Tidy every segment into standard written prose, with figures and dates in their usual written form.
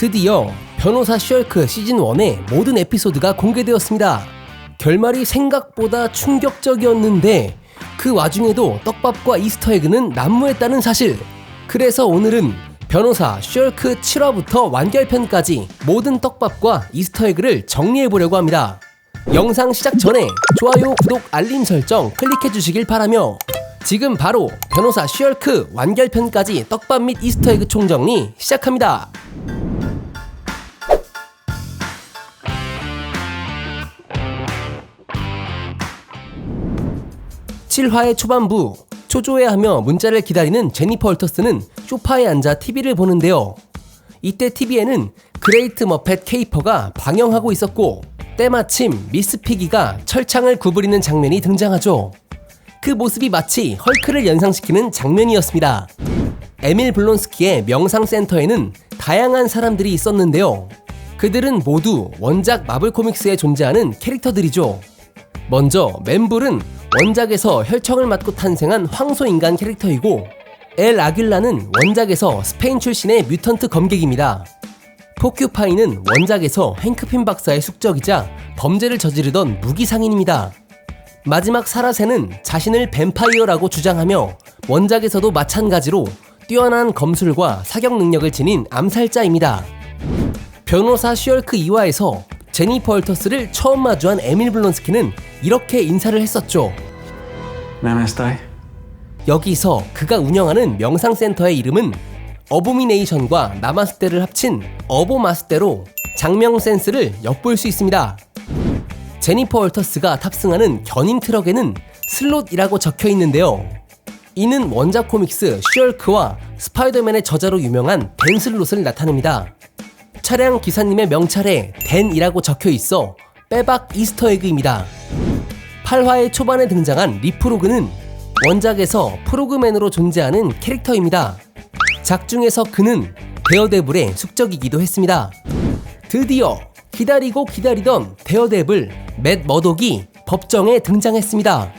드디어 변호사 셜크 시즌1의 모든 에피소드가 공개되었습니다. 결말이 생각보다 충격적이었는데 그 와중에도 떡밥과 이스터에그는 난무했다는 사실. 그래서 오늘은 변호사 셜크 7화부터 완결편까지 모든 떡밥과 이스터에그를 정리해보려고 합니다. 영상 시작 전에 좋아요, 구독, 알림 설정 클릭해주시길 바라며 지금 바로 변호사 셜크 완결편까지 떡밥 및 이스터에그 총정리 시작합니다. 7화의 초반부, 초조해하며 문자를 기다리는 제니퍼 월터스는 소파에 앉아 TV를 보는데요. 이때 TV에는 그레이트 머펫 케이퍼가 방영하고 있었고 때마침 미스 피기가 철창을 구부리는 장면이 등장하죠. 그 모습이 마치 헐크를 연상시키는 장면이었습니다. 에밀 블론스키의 명상센터에는 다양한 사람들이 있었는데요. 그들은 모두 원작 마블 코믹스에 존재하는 캐릭터들이죠. 먼저 맨불은 원작에서 혈청을 맞고 탄생한 황소인간 캐릭터이고 엘 아길라는 원작에서 스페인 출신의 뮤턴트 검객입니다. 포큐파인은 원작에서 행크핀 박사의 숙적이자 범죄를 저지르던 무기상인입니다. 마지막 사라세는 자신을 뱀파이어라고 주장하며 원작에서도 마찬가지로 뛰어난 검술과 사격 능력을 지닌 암살자입니다. 변호사 셜크 2화에서 제니퍼 월터스를 처음 마주한 에밀 블론스키는 이렇게 인사를 했었죠. 나마스테. 여기서 그가 운영하는 명상센터의 이름은 어보미네이션과 나마스테를 합친 어보마스테로 장명 센스를 엿볼 수 있습니다. 제니퍼 월터스가 탑승하는 견인 트럭에는 슬롯이라고 적혀 있는데요. 이는 원작 코믹스 셜크와 스파이더맨의 저자로 유명한 댄 슬롯을 나타냅니다. 차량 기사님의 명찰에 댄이라고 적혀 있어 빼박 이스터에그입니다. 8화의 초반에 등장한 리프로그는 원작에서 프로그맨으로 존재하는 캐릭터입니다. 작중에서 그는 데어데블의 숙적이기도 했습니다. 드디어 기다리고 기다리던 데어데블 맷 머독이 법정에 등장했습니다.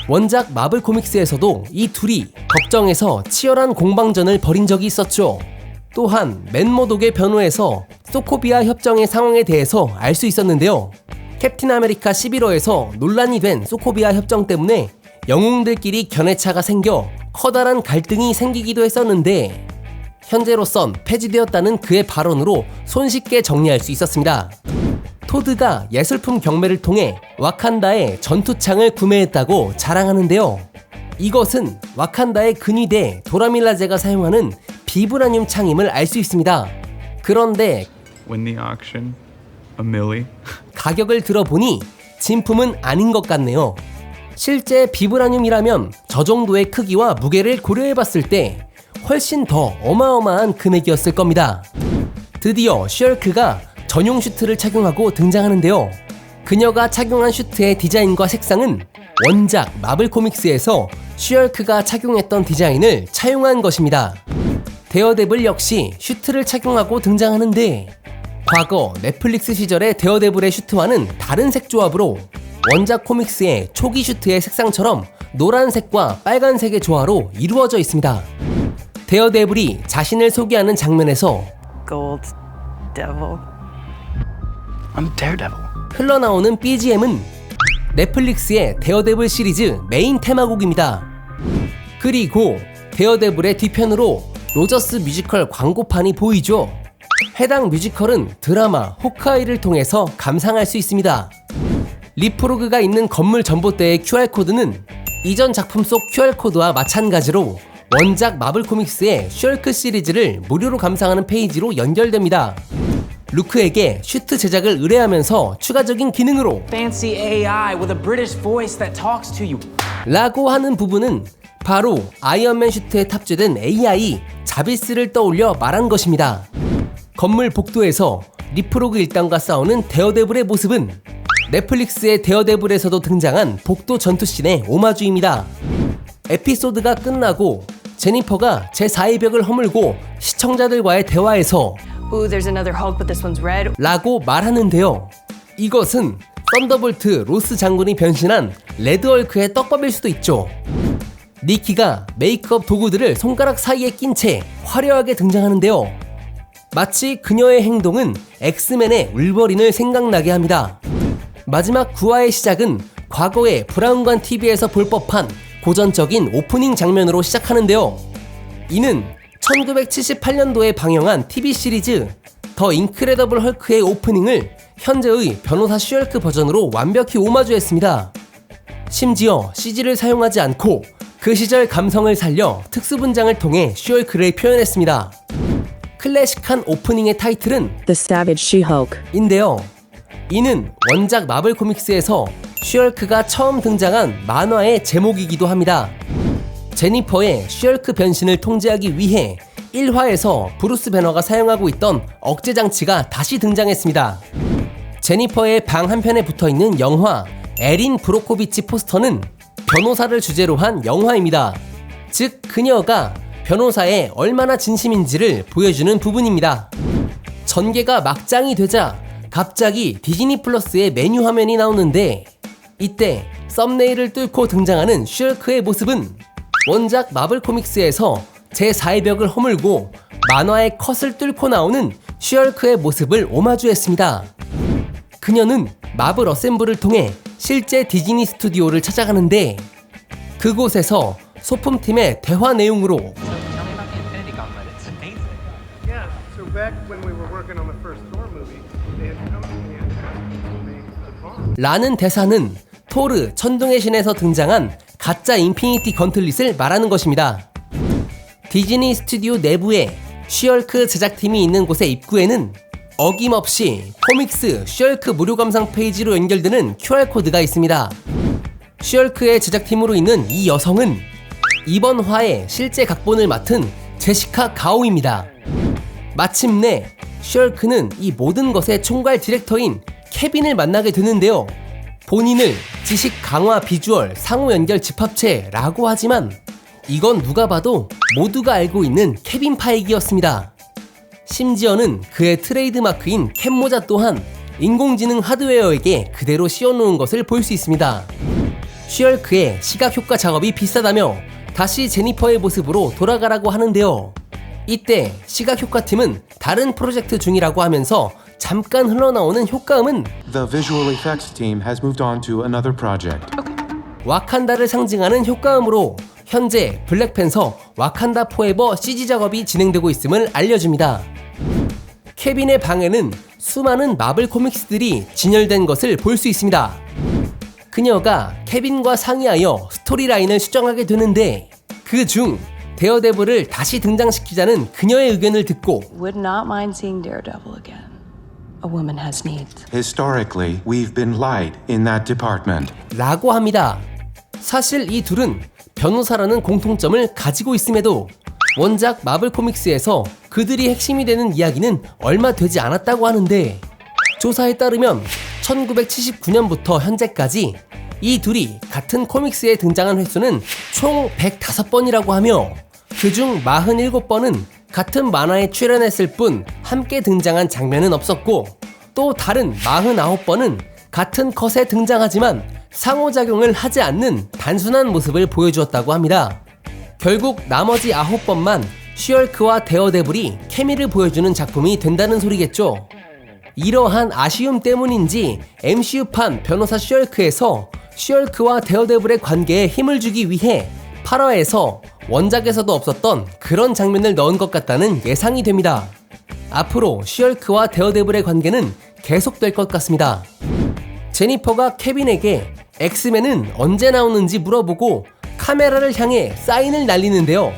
원작 마블 코믹스에서도 이 둘이 법정에서 치열한 공방전을 벌인 적이 있었죠. 또한 맷 머독의 변호에서 소코비아 협정의 상황에 대해서 알 수 있었는데요. 캡틴 아메리카 11호에서 논란이 된 소코비아 협정 때문에 영웅들끼리 견해차가 생겨 커다란 갈등이 생기기도 했었는데 현재로선 폐지되었다는 그의 발언으로 손쉽게 정리할 수 있었습니다. 토드가 예술품 경매를 통해 와칸다의 전투창을 구매했다고 자랑하는데요. 이것은 와칸다의 근위대 도라밀라제가 사용하는 비브라늄 창임을 알 수 있습니다. 그런데 Win the auction. A milli. 가격을 들어보니 진품은 아닌 것 같네요. 실제 비브라늄이라면 저 정도의 크기와 무게를 고려해봤을 때 훨씬 더 어마어마한 금액이었을 겁니다. 드디어 셜크가 전용 슈트를 착용하고 등장하는데요. 그녀가 착용한 슈트의 디자인과 색상은 원작 마블 코믹스에서 셜크가 착용했던 디자인을 차용한 것입니다. 데어데블 역시 슈트를 착용하고 등장하는데 과거 넷플릭스 시절의 데어데블의 슈트와는 다른 색 조합으로 원작 코믹스의 초기 슈트의 색상처럼 노란색과 빨간색의 조화로 이루어져 있습니다. 데어데블이 자신을 소개하는 장면에서 Gold Devil. I'm Daredevil. 흘러나오는 BGM은 넷플릭스의 데어데블 시리즈 메인 테마곡입니다. 그리고 데어데블의 뒤편으로 로저스 뮤지컬 광고판이 보이죠. 해당 뮤지컬은 드라마 호크아이를 통해서 감상할 수 있습니다. 리프로그가 있는 건물 전봇대의 QR코드는 이전 작품 속 QR코드와 마찬가지로 원작 마블 코믹스의 셜크 시리즈를 무료로 감상하는 페이지로 연결됩니다. 루크에게 슈트 제작을 의뢰하면서 추가적인 기능으로 Fancy AI with a British voice that talks to you. 라고 하는 부분은 바로 아이언맨 슈트에 탑재된 AI 자비스를 떠올려 말한 것입니다. 건물 복도에서 리프로그 일당과 싸우는 데어데블의 모습은 넷플릭스의 데어데블에서도 등장한 복도 전투씬의 오마주입니다. 에피소드가 끝나고 제니퍼가 제4의 벽을 허물고 시청자들과의 대화에서 Ooh, there's another Hulk, but this one's red. 라고 말하는데요. 이것은 썬더볼트 로스 장군이 변신한 레드헐크의 떡밥일 수도 있죠. 니키가 메이크업 도구들을 손가락 사이에 낀 채 화려하게 등장하는데요. 마치 그녀의 행동은 엑스맨의 울버린을 생각나게 합니다. 마지막 9화의 시작은 과거의 브라운관 TV에서 볼 법한 고전적인 오프닝 장면으로 시작하는데요. 이는 1978년도에 방영한 TV 시리즈 더 인크레더블 헐크의 오프닝을 현재의 변호사 슈얼크 버전으로 완벽히 오마주했습니다. 심지어 CG를 사용하지 않고 그 시절 감성을 살려 특수분장을 통해 슈얼크를 표현했습니다. 클래식한 오프닝의 타이틀은 The Savage She-Hulk. 인데요. 이는 원작 마블 코믹스에서 슈얼크가 처음 등장한 만화의 제목이기도 합니다. 제니퍼의 슈얼크 변신을 통제하기 위해 1화에서 브루스 배너가 사용하고 있던 억제 장치가 다시 등장했습니다. 제니퍼의 방 한편에 붙어있는 영화 에린 브로코비치 포스터는 변호사를 주제로 한 영화입니다. 즉 그녀가 변호사에 얼마나 진심인지를 보여주는 부분입니다. 전개가 막장이 되자 갑자기 디즈니 플러스의 메뉴 화면이 나오는데 이때 썸네일을 뚫고 등장하는 슈얼크의 모습은 원작 마블 코믹스에서 제4의 벽을 허물고 만화의 컷을 뚫고 나오는 슈얼크의 모습을 오마주했습니다. 그녀는 마블 어셈블을 통해 실제 디즈니 스튜디오를 찾아가는데 그곳에서 소품팀의 대화 내용으로 Yeah, so back when we were working on the first Thor movie, they had come to me and asked me to make the bomb. 라는 대사는 토르 천둥의 신에서 등장한 가짜 인피니티 건틀릿을 말하는 것입니다. 디즈니 스튜디오 내부에 슈얼크 제작팀이 있는 곳의 입구에는 어김없이 코믹스 슈얼크 무료 감상 페이지로 연결되는 QR코드가 있습니다. 슈얼크의 제작팀으로 있는 이 여성은 이번 화의 실제 각본을 맡은 제시카 가오입니다. 마침내 슈얼크는 이 모든 것의 총괄 디렉터인 케빈을 만나게 되는데요. 본인을 지식 강화 비주얼 상호 연결 집합체라고 하지만 이건 누가 봐도 모두가 알고 있는 케빈 파이기였습니다. 심지어는 그의 트레이드마크인 캡모자 또한 인공지능 하드웨어에게 그대로 씌워놓은 것을 볼 수 있습니다. 슈얼크의 시각효과 작업이 비싸다며 다시 제니퍼의 모습으로 돌아가라고 하는데요. 이때 시각효과팀은 다른 프로젝트 중이라고 하면서 잠깐 흘러나오는 효과음은 The visual effects team has moved on to another project. 와칸다를 상징하는 효과음으로 현재 블랙팬서 와칸다 포에버 CG 작업이 진행되고 있음을 알려줍니다. 케빈의 방에는 수많은 마블 코믹스들이 진열된 것을 볼 수 있습니다. 그녀가 케빈과 상의하여 스토리라인을 수정하게 되는데 그중 데어데블을 다시 등장시키자는 그녀의 의견을 듣고 Would not mind seeing Daredevil again. A woman has needs. Historically, we've been light in that department. 라고 합니다. 사실 이 둘은 변호사라는 공통점을 가지고 있음에도 원작 마블 코믹스에서 그들이 핵심이 되는 이야기는 얼마 되지 않았다고 하는데 조사에 따르면 1979년부터 현재까지 이 둘이 같은 코믹스에 등장한 횟수는 총 105번이라고 하며 그중 47번은 같은 만화에 출연했을 뿐 함께 등장한 장면은 없었고 또 다른 49번은 같은 컷에 등장하지만 상호작용을 하지 않는 단순한 모습을 보여주었다고 합니다. 결국 나머지 9번만 슈얼크와 데어데블이 케미를 보여주는 작품이 된다는 소리겠죠. 이러한 아쉬움 때문인지 MCU판 변호사 슈얼크에서 슈얼크와 데어데블의 관계에 힘을 주기 위해 8화에서 원작에서도 없었던 그런 장면을 넣은 것 같다는 예상이 됩니다. 앞으로 슈얼크와 데어데블의 관계는 계속될 것 같습니다. 제니퍼가 케빈에게 엑스맨은 언제 나오는지 물어보고 카메라를 향해 사인을 날리는데요.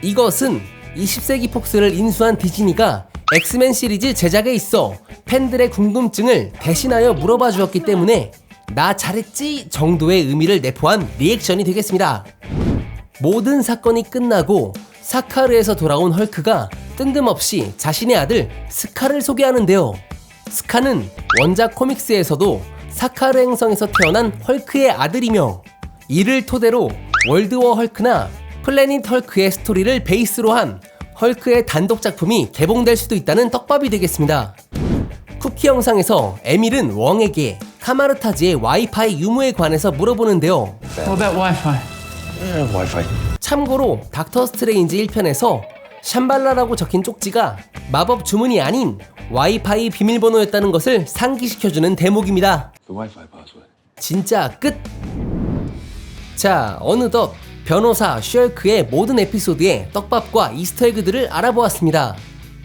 이것은 20세기 폭스를 인수한 디즈니가 엑스맨 시리즈 제작에 있어 팬들의 궁금증을 대신하여 물어봐 주었기 때문에 나 잘했지 정도의 의미를 내포한 리액션이 되겠습니다. 모든 사건이 끝나고 사카르에서 돌아온 헐크가 뜬금없이 자신의 아들 스카를 소개하는데요. 스카는 원작 코믹스에서도 사카르 행성에서 태어난 헐크의 아들이며 이를 토대로 월드워 헐크나 플래닛 헐크의 스토리를 베이스로 한 헐크의 단독 작품이 개봉될 수도 있다는 떡밥이 되겠습니다. 쿠키 영상에서 에밀은 웡에게 카마르타지의 와이파이 유무에 관해서 물어보는데요. What about Wi-Fi? 참고로 닥터 스트레인지 1편에서 샴발라라고 적힌 쪽지가 마법 주문이 아닌 와이파이 비밀번호였다는 것을 상기시켜주는 대목입니다. 진짜 끝! 자, 어느덧 변호사 셜크의 모든 에피소드에 떡밥과 이스터에그들을 알아보았습니다.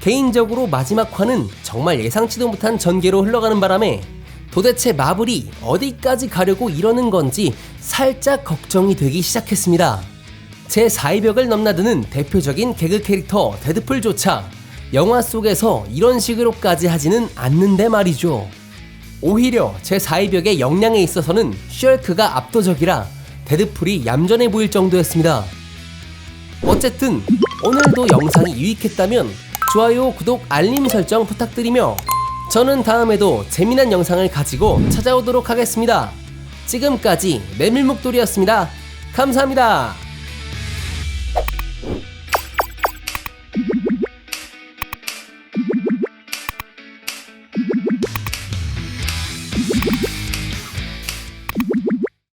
개인적으로 마지막 화는 정말 예상치도 못한 전개로 흘러가는 바람에 도대체 마블이 어디까지 가려고 이러는 건지 살짝 걱정이 되기 시작했습니다. 제4의 벽을 넘나드는 대표적인 개그 캐릭터 데드풀조차 영화 속에서 이런 식으로까지 하지는 않는데 말이죠. 오히려 제4의 벽의 역량에 있어서는 셜크가 압도적이라 데드풀이 얌전해 보일 정도였습니다. 어쨌든 오늘도 영상이 유익했다면 좋아요, 구독, 알림 설정 부탁드리며 저는 다음에도 재미난 영상을 가지고 찾아오도록 하겠습니다. 지금까지 메밀목도리였습니다. 감사합니다.